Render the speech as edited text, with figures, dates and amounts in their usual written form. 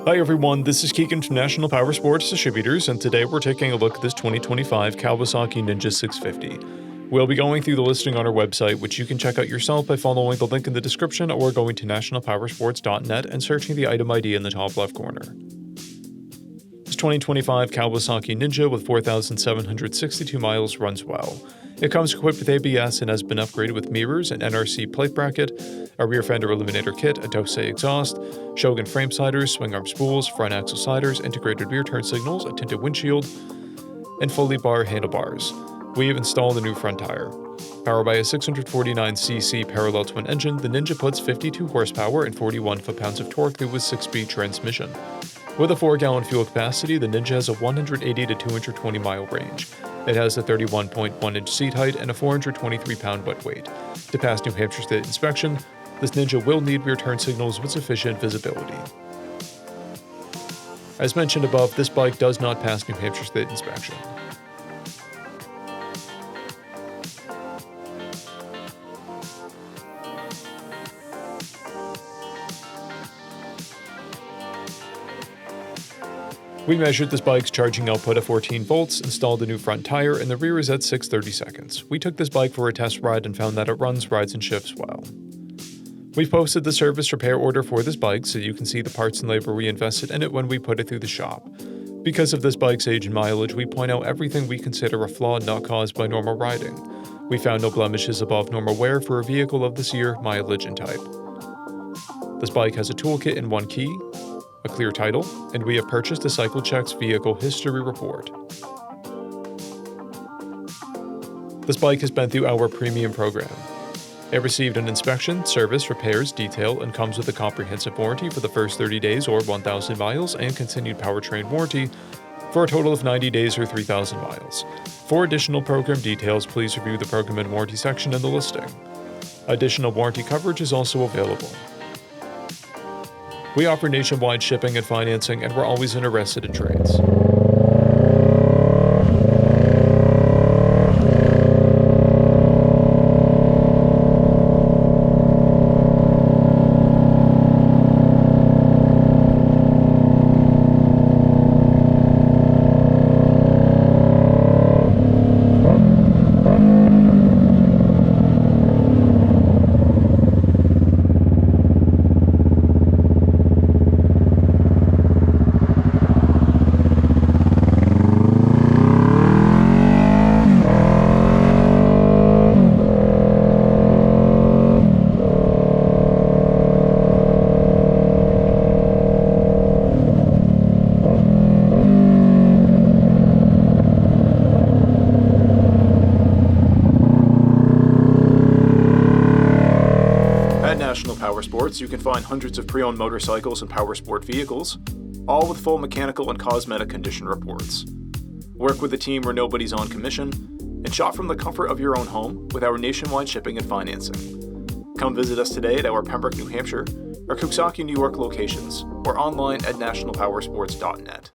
Hi everyone, this is Keegan from National Powersports Distributors, and today we're taking a look at this 2025 Kawasaki Ninja 650. We'll be going through the listing on our website, which you can check out yourself by following the link in the description or going to nationalpowersports.net and searching the item ID in the top left corner. This 2025 Kawasaki Ninja with 4,762 miles runs well. It comes equipped with ABS and has been upgraded with mirrors, an NRC plate bracket, a rear fender eliminator kit, a Dose exhaust, Shogun frame sliders, swing arm spools, front axle sliders, integrated rear turn signals, a tinted windshield, and fully bar handlebars. We have installed a new front tire. Powered by a 649cc parallel twin engine, the Ninja puts 52 horsepower and 41 foot-pounds of torque through a 6-speed transmission. With a 4-gallon fuel capacity, the Ninja has a 180 to 220 mile range. It has a 31.1-inch seat height and a 423-pound wet weight. To pass New Hampshire State inspection, this Ninja will need rear turn signals with sufficient visibility. As mentioned above, this bike does not pass New Hampshire State inspection. We measured this bike's charging output at 14 volts, installed a new front tire, and the rear is at 630 seconds. We took this bike for a test ride and found that it runs, rides, and shifts well. We've posted the service repair order for this bike so you can see the parts and labor we invested in it when we put it through the shop. Because of this bike's age and mileage, we point out everything we consider a flaw not caused by normal riding. We found no blemishes above normal wear for a vehicle of this year, mileage, and type. This bike has a toolkit and one key, a clear title, and we have purchased a CycleCheck's vehicle history report. This bike has been through our premium program. It received an inspection, service, repairs, detail, and comes with a comprehensive warranty for the first 30 days or 1,000 miles and continued powertrain warranty for a total of 90 days or 3,000 miles. For additional program details, please review the program and warranty section in the listing. Additional warranty coverage is also available. We offer nationwide shipping and financing, and we're always interested in trades. At National Powersports, you can find hundreds of pre-owned motorcycles and powersport vehicles, all with full mechanical and cosmetic condition reports. Work with a team where nobody's on commission, and shop from the comfort of your own home with our nationwide shipping and financing. Come visit us today at our Pembroke, New Hampshire, or KAWASAKI, New York locations, or online at nationalpowersports.net.